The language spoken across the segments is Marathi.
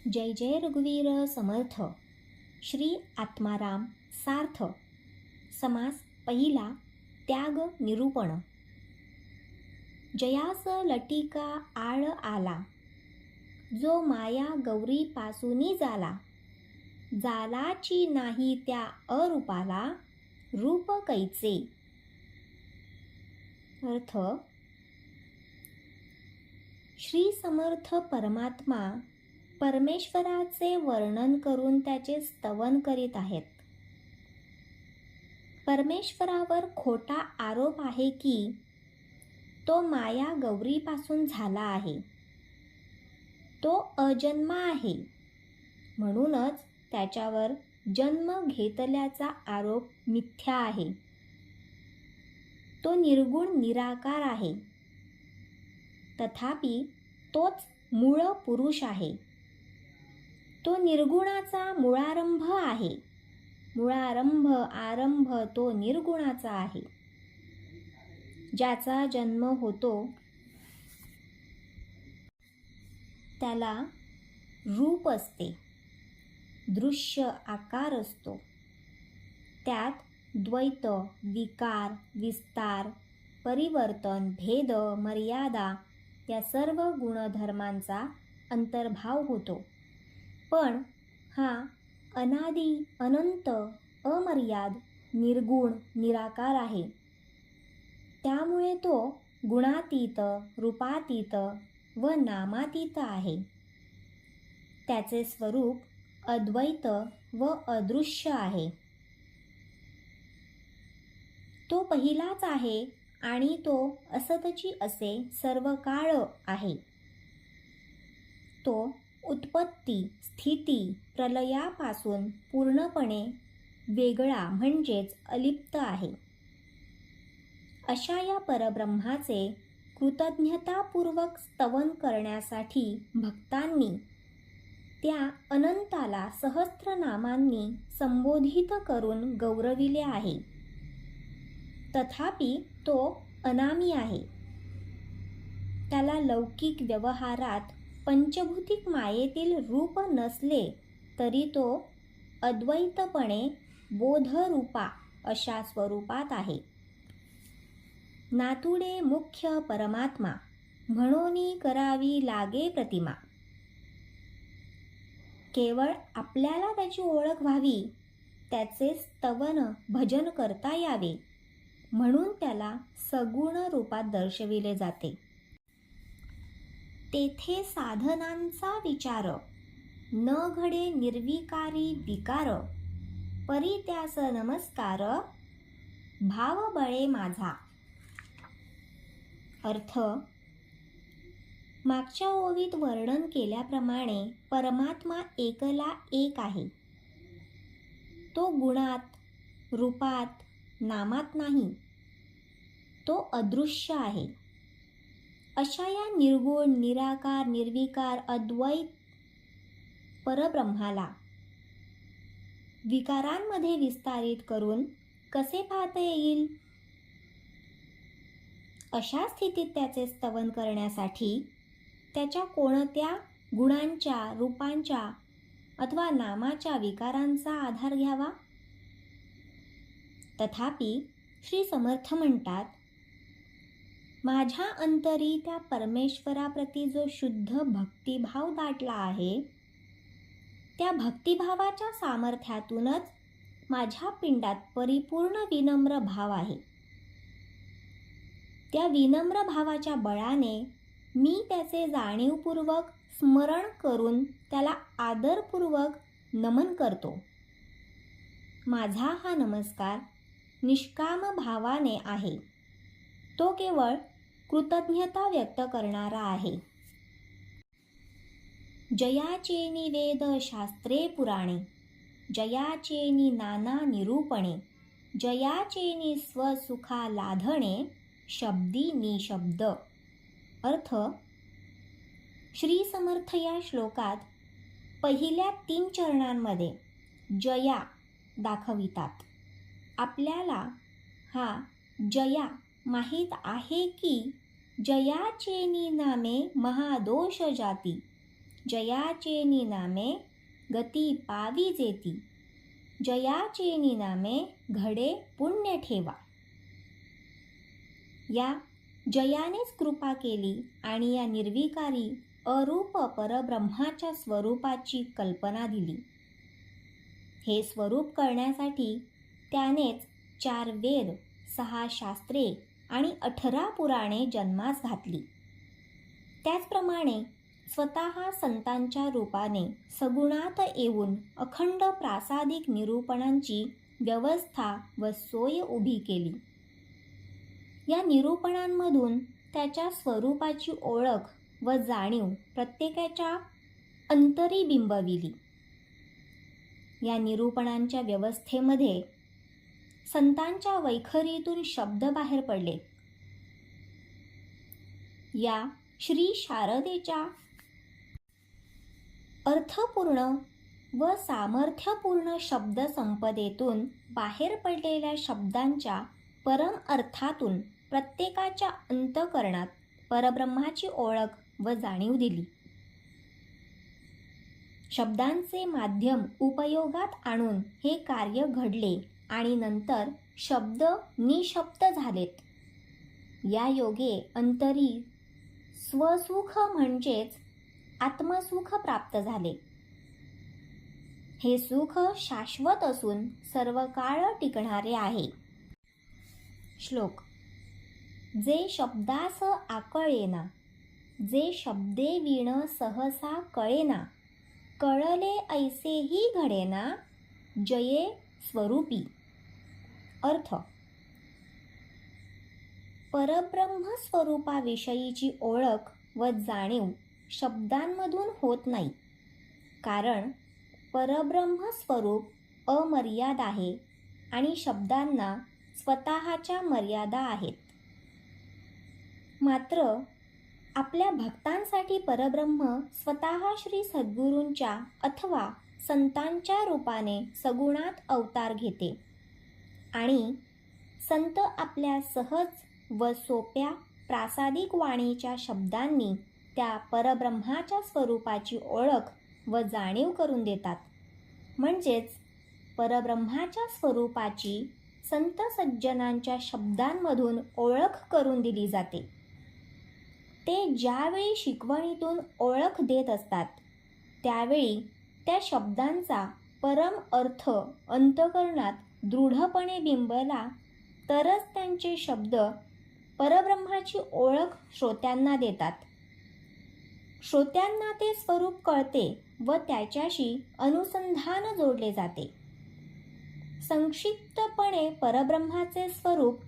जय जय रघुवीर समर्थ. श्री आत्माराम सार्थ. समास पहिला. त्याग निरूपण. जयास लटिका आळ आला, जो माया गौरी पासूनी जाला. जालाची नाही त्या अरूपाला, रूप कैचे. अर्थ. श्री समर्थ परमात्मा परमेश्वराचे वर्णन करून त्याचे स्तवन करीत आहेत. परमेश्वरावर खोटा आरोप आहे की तो माया गौरीपासून झाला आहे, तो अजन्मा आहे, म्हणूनच त्याच्यावर जन्म घेतल्याचा आरोप मिथ्या आहे. तो निर्गुण निराकार आहे, तथापि तोच मूळ पुरुष आहे. तो निर्गुणाचा मूळारंभ आहे. मूळारंभ आरंभ तो निर्गुणाचा आहे. ज्याचा जन्म होतो त्याला रूप असते, दृश्य आकार असतो. त्यात द्वैत, विकार, विस्तार, परिवर्तन, भेद, मर्यादा या सर्व गुणधर्मांचा अंतर्भाव होतो. पण हा अनादि अनंत अमर्याद निर्गुण निराकार आहे. त्यामुळे तो गुणातीत, रूपातीत व नामातीत आहे. त्याचे स्वरूप अद्वैत व अदृश्य आहे. तो पहिलाच आहे आणि तो असतची असे सर्व काळ आहे. तो उत्पत्ती, स्थिती, प्रलयापासून पूर्णपणे वेगळा म्हणजेच अलिप्त आहे. अशा या परब्रह्माचे कृतज्ञतापूर्वक स्तवन करण्यासाठी भक्तांनी त्या अनंताला सहस्त्रनामांनी संबोधित करून गौरविले आहे. तथापि तो अनामी आहे. त्याला लौकिक व्यवहारात पंचभूतिक मायेतील रूप नसले तरी तो अद्वैतपणे बोधरूपा अशा स्वरूपात आहे. नातुडे मुख्य परमात्मा, म्हणूनी करावी लागे प्रतिमा. केवळ आपल्याला त्याची ओळख व्हावी, त्याचे स्तवन भजन करता यावे, म्हणून त्याला सगुण रूपात दर्शविले जाते. तेथे साधनांचा विचार, न घडे निर्विकारी विकार. परी त्यास नमस्कार, भाव बळे माझा. अर्थ. मागच्या ओवीत वर्णन केल्याप्रमाणे परमात्मा एकला एक आहे. तो गुणात, रूपात, नामात नाही. तो अदृश्य आहे. अशा या निर्गुण, निराकार, निर्विकार, अद्वैत परब्रह्माला विकारांमध्ये विस्तारित करून कसे पाहता येईल? अशा स्थितीत त्याचे स्तवन करण्यासाठी त्याच्या कोणत्या गुणांच्या, रूपांच्या अथवा नामाच्या विकारांचा आधार घ्यावा? तथापि श्री समर्थ म्हणतात, माझ्या अंतरी त्या परमेश्वराप्रती जो शुद्ध भक्तिभाव दाटला आहे, त्या भक्तिभावाच्या सामर्थ्यातूनच माझ्या पिंडात परिपूर्ण विनम्र भाव आहे. त्या विनम्र भावाच्या बळाने मी त्याचे जाणीवपूर्वक स्मरण करून त्याला आदरपूर्वक नमन करतो. माझा हा नमस्कार निष्काम भावाने आहे. तो केवळ कृतज्ञता व्यक्त करणारा आहे. जयाचेनी वेद शास्त्रे पुराणे, जयाचेनी नाना निरूपणे, जयाचेनी स्वसुखा लाधणे, शब्दी निशब्द. अर्थ. श्री समर्थ या श्लोकात पहिल्या 3 चरणांमध्ये जया दाखवितात. आपल्याला हा जया माहीत आहे की जयाचेनी नामे महादोष जाती, जयाचेनी नामे गती पावी जेती, जयाचेनी नामे घडे पुण्य ठेवा. या जयानेच कृपा केली आणि या निर्विकारी अरूप परब्रह्माच्या स्वरूपाची कल्पना दिली. हे स्वरूप कळण्यासाठी त्यानेच 4 वेद, 6 शास्त्रे आणि 18 पुराणे जन्मास घातली. त्याचप्रमाणे स्वतः संतांच्या रूपाने सगुणात येऊन अखंड प्रासादिक निरूपणांची व्यवस्था व सोय उभी केली. या निरूपणांमधून त्याच्या स्वरूपाची ओळख व जाणीव प्रत्येकाच्या अंतरी बिंबविली. या निरूपणांच्या व्यवस्थेमध्ये संतांच्या वैखरीतून शब्द बाहेर पडले. या श्री शारदेच्या अर्थपूर्ण व सामर्थ्यपूर्ण शब्द संपदेतून बाहेर पडलेल्या शब्दांच्या परम अर्थातून प्रत्येकाच्या अंतःकरणात परब्रह्माची ओळख व जाणीव दिली. शब्दांचे माध्यम उपयोगात आणून हे कार्य घडले आणि नंतर शब्द निशब्द झालेत. या योगे अंतरी स्वसुख म्हणजेच आत्मसुख प्राप्त झाले. हे सुख शाश्वत असून सर्व काळ टिकणारे आहे. श्लोक. जे शब्दास आकळेना, जे शब्दे विण सहसा कळेना, कळले ऐसेही घडेना, जये स्वरूपी. अर्थ. परब्रह्म स्वरूपाविषयीची ओळख व जाणीव शब्दांमधून होत नाही, कारण परब्रह्म स्वरूप अमर्याद आहे आणि शब्दांना स्वतःच्या मर्यादा आहेत. मात्र आपल्या भक्तांसाठी परब्रह्म स्वतः श्री सद्गुरूंच्या अथवा संतांच्या रूपाने सगुणात अवतार घेते आणि संत आपल्या सहज व सोप्या प्रासादिक वाणीच्या शब्दांनी त्या परब्रह्माच्या स्वरूपाची ओळख व जाणीव करून देतात. म्हणजेच परब्रह्माच्या स्वरूपाची संत सज्जनांच्या शब्दांमधून ओळख करून दिली जाते. ते ज्यावेळी शिकवणीतून ओळख देत असतात त्यावेळी त्या शब्दांचा परम अर्थ अंतःकरणात दृढपणे बिंबला तरच त्यांचे शब्द परब्रह्माची ओळख श्रोत्यांना देतात. श्रोत्यांना ते स्वरूप कळते व त्याच्याशी अनुसंधान जोडले जाते. संक्षिप्तपणे परब्रह्माचे स्वरूप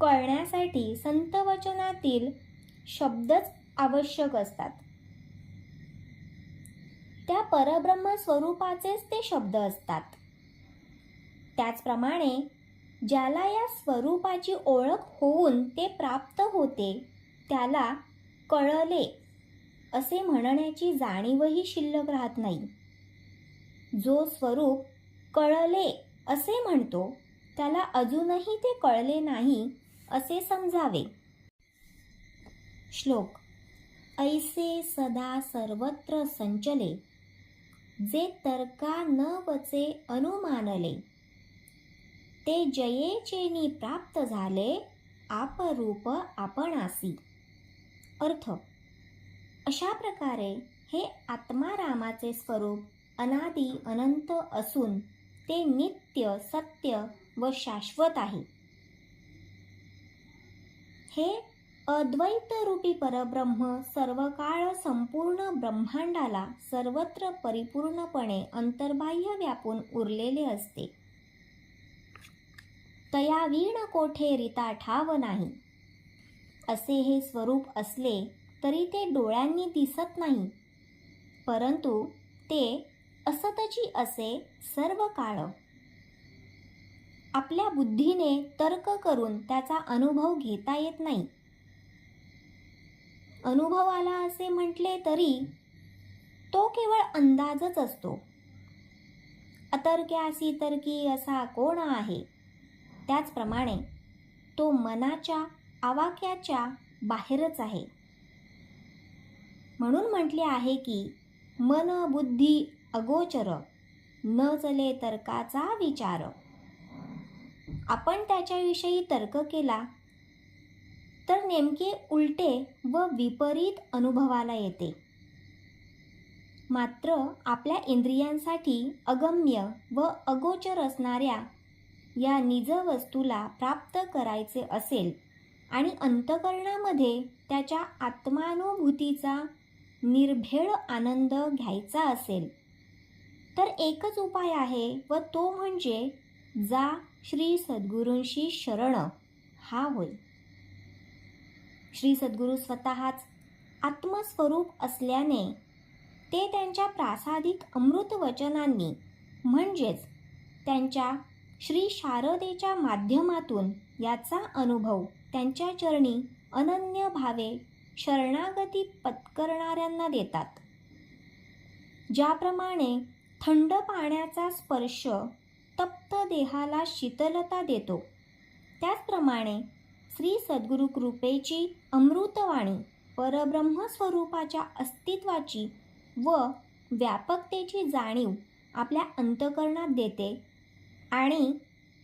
कळण्यासाठी संतवचनातील शब्दच आवश्यक असतात. त्या परब्रह्म स्वरूपाचेच ते शब्द असतात. त्याचप्रमाणे ज्याला या स्वरूपाची ओळख होऊन ते प्राप्त होते त्याला कळले असे म्हणण्याची जाणीवही शिल्लक राहत नाही. जो स्वरूप कळले असे म्हणतो त्याला अजूनही ते कळले नाही असे समजावे. श्लोक. ऐसे सदा सर्वत्र संचले, जे तर्का न वचे अनुमानले, ते जयेचेनी प्राप्त झाले, आपरूप आपणासी. अर्थ. अशा प्रकारे हे आत्मारामाचे स्वरूप अनादि अनंत असून ते नित्य, सत्य व शाश्वत आहे. हे अद्वैत रूपी परब्रह्म सर्व काळ संपूर्ण ब्रह्मांडाला सर्वत्र परिपूर्णपणे अंतर्बाह्य व्यापून उरलेले असते. तया वीण कोठे रीता ठाव नाही. असे हे स्वरूप असले तरी ते डोळ्यांनी दिसत नाही, परंतु ते असतची असे सर्व काळ. आपल्या बुद्धीने तर्क करून त्याचा अनुभव घेता येत नाही. अनुभवाला असे म्हटले तरी तो केवळ अंदाजच असतो. अतर्क्यासी तर्की असा कोण आहे, त्याचप्रमाणे तो मनाच्या आवाक्याच्या बाहेरच आहे. म्हणून म्हटले आहे की मन बुद्धी अगोचर, न चले तर्काचा विचार. आपण त्याच्याविषयी तर्क केला तर नेमके उलटे व विपरीत अनुभवाला येते. मात्र आपल्या इंद्रियांसाठी अगम्य व अगोचर असणाऱ्या या निज वस्तूला प्राप्त करायचे असेल आणि अंतःकरणामध्ये त्याच्या आत्मानुभूतीचा निर्भेळ आनंद घ्यायचा असेल तर एकच उपाय आहे व तो म्हणजे जा श्री सद्गुरूंशी शरण हा होय. श्री सद्गुरू स्वतःच आत्मस्वरूप असल्याने ते त्यांच्या प्रासादिक अमृत वचनांनी म्हणजेच त्यांच्या श्री शारदेच्या माध्यमातून याचा अनुभव त्यांच्या चरणी अनन्य भावे शरणागती पत्करणाऱ्यांना देतात. ज्याप्रमाणे थंड पाण्याचा स्पर्श तप्त देहाला शीतलता देतो, त्याचप्रमाणे श्री सद्गुरू कृपेची अमृतवाणी परब्रह्म स्वरूपाच्या अस्तित्वाची व व्यापकतेची जाणीव आपल्या अंतःकरणात देते आणि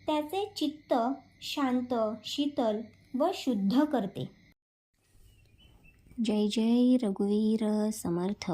त्याचे चित्त शांत, शीतल व शुद्ध करते. जय जय रघुवीर समर्थ.